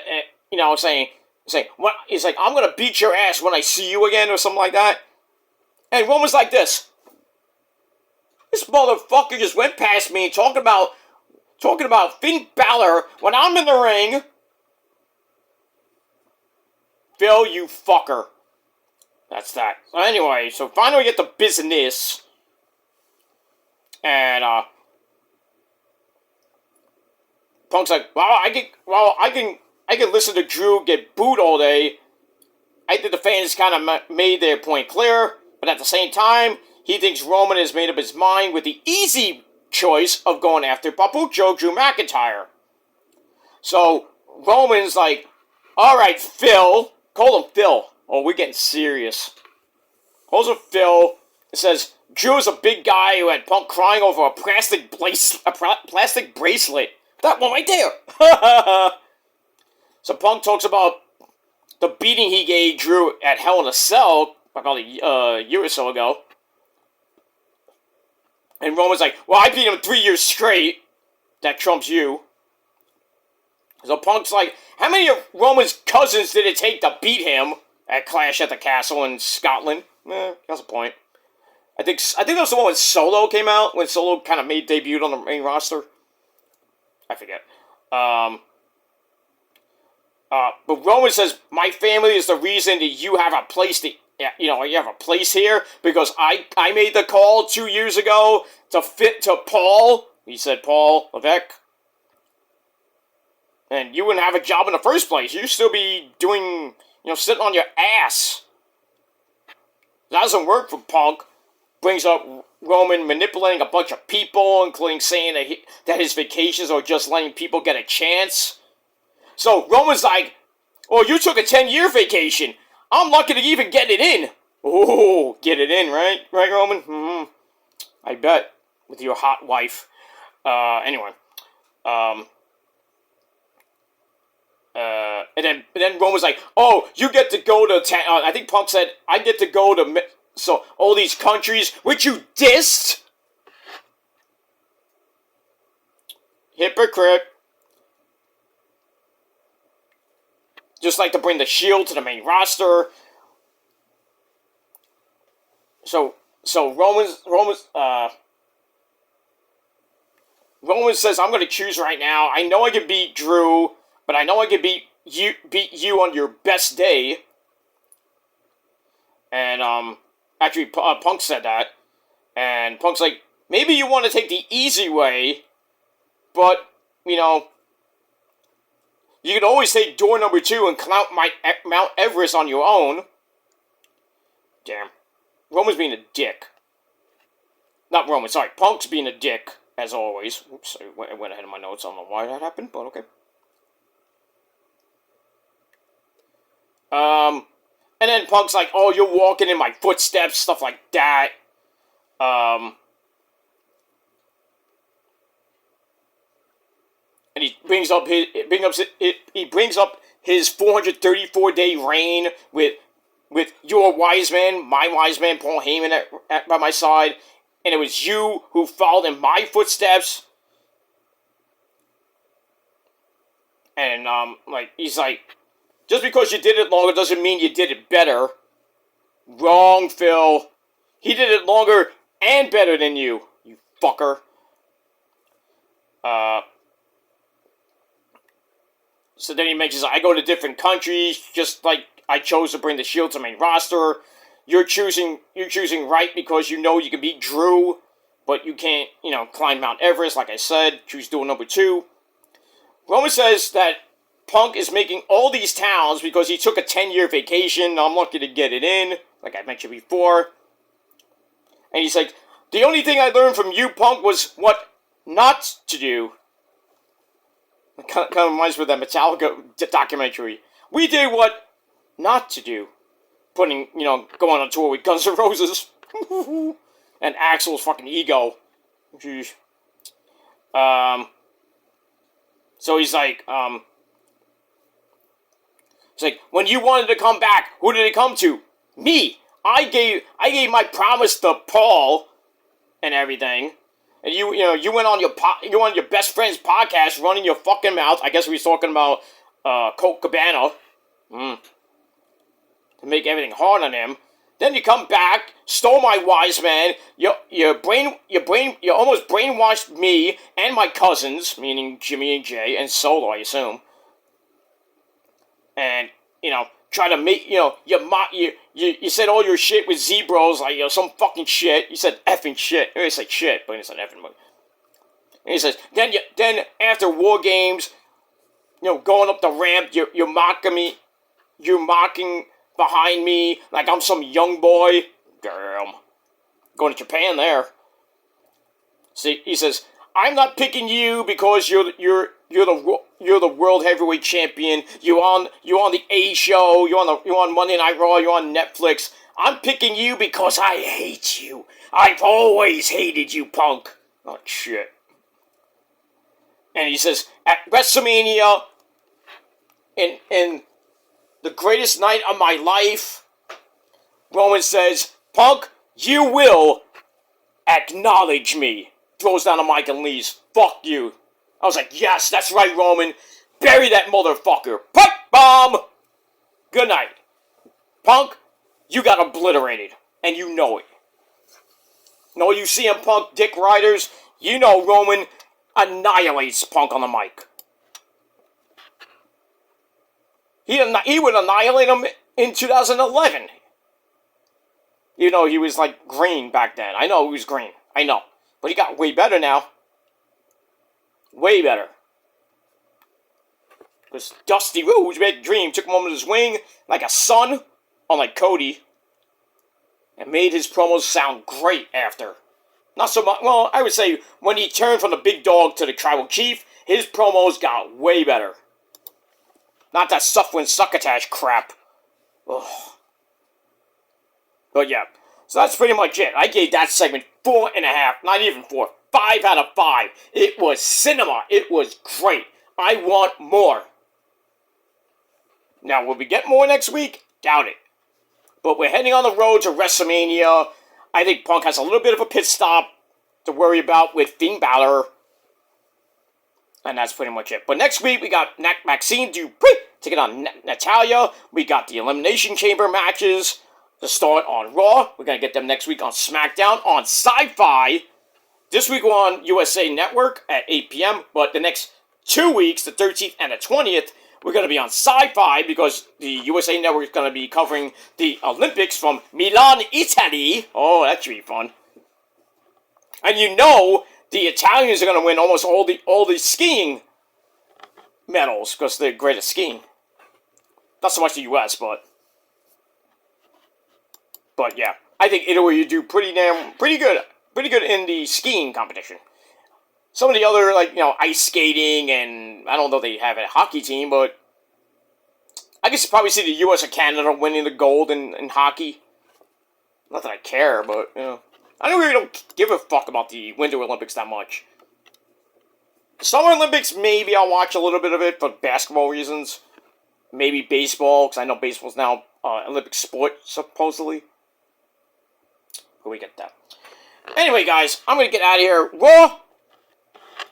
Speaker 1: what? He's like, I'm gonna beat your ass when I see you again, or something like that. And Roman's like this. This motherfucker just went past me talking about Finn Balor when I'm in the ring. Phil, you fucker. That's that. So anyway, so finally we get the business. And, Punk's like, I can listen to Drew get booed all day. I think the fans kind of made their point clear, but at the same time, he thinks Roman has made up his mind with the easy choice of going after Papucho Drew McIntyre. So, Roman's like, alright, Phil. Call him Phil. Oh, we're getting serious. Calls him Phil. It says, Drew is a big guy who had Punk crying over a plastic bracelet. That one right there. So Punk talks about the beating he gave Drew at Hell in a Cell about a year or so ago. And Roman's like, well, I beat him 3 years straight. That trumps you. So Punk's like, how many of Roman's cousins did it take to beat him at Clash at the Castle in Scotland? That's a point. I think that was the one when Solo came out, when Solo kind of made debut on the main roster. I forget. But Roman says, my family is the reason that you have a place you have a place here, because I made the call 2 years ago to fit to Paul. He said Paul Levesque. And you wouldn't have a job in the first place. You'd still be doing, sitting on your ass. That doesn't work for Punk. Brings up Roman manipulating a bunch of people, including saying that his vacations are just letting people get a chance. So Roman's like, oh, you took a 10-year vacation. I'm lucky to even get it in. Oh, get it in, right? Right, Roman? Mm-hmm. I bet. With your hot wife. Anyway. And then Roman's like, oh, you get to go to I think Punk said, I get to go to all these countries which you dissed. Hypocrite. Just like to bring the Shield to the main roster. So Roman says, I'm going to choose right now. I know I can beat Drew, but I know I can beat you on your best day. And, actually, Punk said that. And Punk's like, maybe you want to take the easy way, but, you can always take door number 2 and climb Mount Everest on your own. Damn. Roman's being a dick. Not Roman, sorry. Punk's being a dick, as always. Oops, I went ahead of my notes. I don't know why that happened, but okay. And then Punk's like, oh, you're walking in my footsteps, stuff like that. And he brings up his 434-day reign with your wise man, my wise man, Paul Heyman by my side, and it was you who followed in my footsteps. And he's like, just because you did it longer doesn't mean you did it better. Wrong, Phil. He did it longer and better than you fucker. So then he mentions, I go to different countries, just like I chose to bring the Shield to main roster. You're choosing right because you know you can beat Drew, but you can't, climb Mount Everest, like I said. Choose duel number 2. Roman says that Punk is making all these towns because he took a 10-year vacation. I'm lucky to get it in, like I mentioned before. And he's like, the only thing I learned from you, Punk, was what not to do. It kind of reminds me of that Metallica documentary. We did what not to do. Going on tour with Guns N' Roses. And Axl's fucking ego. So he's like, when you wanted to come back, who did it come to? Me. I gave my promise to Paul and everything. And you went on your best friend's podcast, running your fucking mouth. I guess we was talking about Colt Cabana. To make everything hard on him. Then you come back, stole my wise man. You almost brainwashed me and my cousins, meaning Jimmy and Jay and Solo, I assume. And try to make you said all your shit with Z-Bros, like some fucking shit. You said effing shit. I said shit, but you said effing. And he says then after War Games, going up the ramp, you're mocking me. You're mocking behind me like I'm some young boy. Damn. Going to Japan there. See, he says, I'm not picking you because you're the world heavyweight champion. You're on the A show. You're on Monday Night Raw. You're on Netflix. I'm picking you because I hate you. I've always hated you, Punk. Oh shit. And he says, at WrestleMania, in the greatest night of my life, Roman says, Punk, you will acknowledge me. Throws down the mic and leaves. Fuck you. I was like, yes, that's right, Roman. Bury that motherfucker. Pipe bomb! Good night. Punk, you got obliterated. And you know it. No, you CM Punk dick riders, you know Roman annihilates Punk on the mic. He would annihilate him in 2011. You know, he was like green back then. I know he was green. I know. But he got way better now. Way better. Because Dusty Rhodes, Red Dream, took him under his wing like a son, unlike Cody. And made his promos sound great after. Not so much, well, I would say when he turned from the big dog to the tribal chief, his promos got way better. Not that suffering succotash crap. Ugh. But yeah, so that's pretty much it. I gave that segment 4.5, not even 4, 5 out of 5. It was cinema. It was great. I want more. Now, will we get more next week? Doubt it. But we're heading on the road to WrestleMania. I think Punk has a little bit of a pit stop to worry about with Finn Balor. And that's pretty much it. But next week, we got Maxine Dupri taking on Natalya. We got the Elimination Chamber matches to start on Raw. We're going to get them next week on SmackDown. On Sci-Fi, this week we're on USA Network at 8 p.m. But the next 2 weeks, the 13th and the 20th, we're going to be on Sci-Fi because the USA Network is going to be covering the Olympics from Milan, Italy. Oh, that should be fun. And you know the Italians are going to win almost all the skiing medals because they're great at skiing. Not so much the U.S., but yeah, I think Italy do pretty good in the skiing competition. Some of the other, like, ice skating, and I don't know if they have a hockey team, but I guess you probably see the U.S. or Canada winning the gold in hockey. Not that I care, but, you know. I really don't give a fuck about the Winter Olympics that much. The Summer Olympics, maybe I'll watch a little bit of it for basketball reasons. Maybe baseball, because I know baseball's now Olympic sport, supposedly. But we get that. Anyway, guys, I'm going to get out of here. Raw,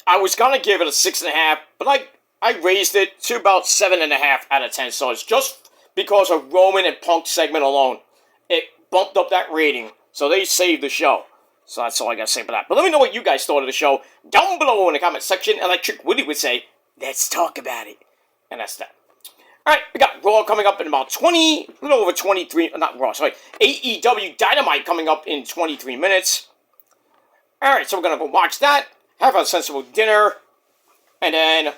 Speaker 1: I was going to give it a 6.5, but I raised it to about 7.5 out of 10. So it's just because of Roman and Punk segment alone. It bumped up that rating. So they saved the show. So that's all I got to say about that. But let me know what you guys thought of the show down below in the comment section. And like Trick Willie would say, let's talk about it. And that's that. Alright, we got Raw coming up in about 20, a little over 23, not Raw, sorry, AEW Dynamite coming up in 23 minutes. Alright, so we're going to go watch that, have a sensible dinner, and then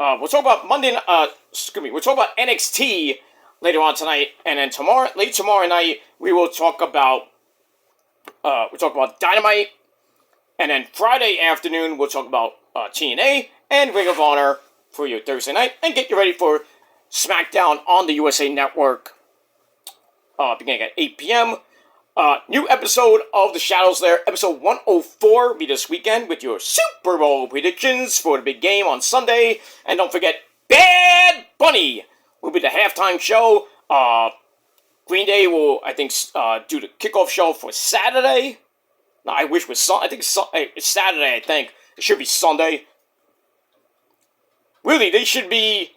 Speaker 1: we'll talk about we'll talk about NXT later on tonight, and then late tomorrow night, we will talk about, Dynamite, and then Friday afternoon, we'll talk about TNA and Ring of Honor for your Thursday night, and get you ready for SmackDown on the USA Network, beginning at 8 p.m. New episode of The Shadows Lair, episode 104, will be this weekend with your Super Bowl predictions for the big game on Sunday. And don't forget, Bad Bunny will be the halftime show. Green Day will, I think, do the kickoff show for Saturday. No, I wish it was Sunday. I think it's Saturday, I think. It should be Sunday. Really, they should be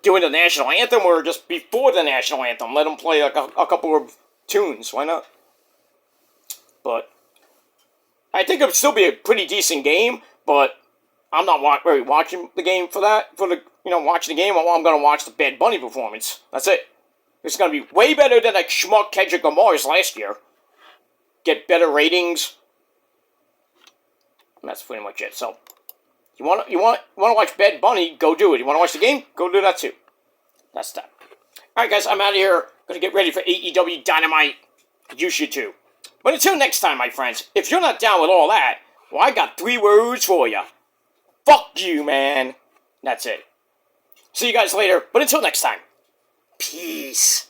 Speaker 1: doing the national anthem or just before the national anthem. Let them play like a couple of tunes. Why not? But I think it would still be a pretty decent game, but I'm not really watching the game for that. Watching the game, I'm going to watch the Bad Bunny performance. That's it. It's going to be way better than that schmuck Kendrick Lamar's last year. Get better ratings. And that's pretty much it. So, you want to watch Bad Bunny, go do it. You want to watch the game, go do that too. That's that. Alright guys, I'm out of here. Gonna get ready for AEW Dynamite. You should too. But until next time, my friends, if you're not down with all that, well, I got 3 words for you. Fuck you, man. That's it. See you guys later, but until next time, peace.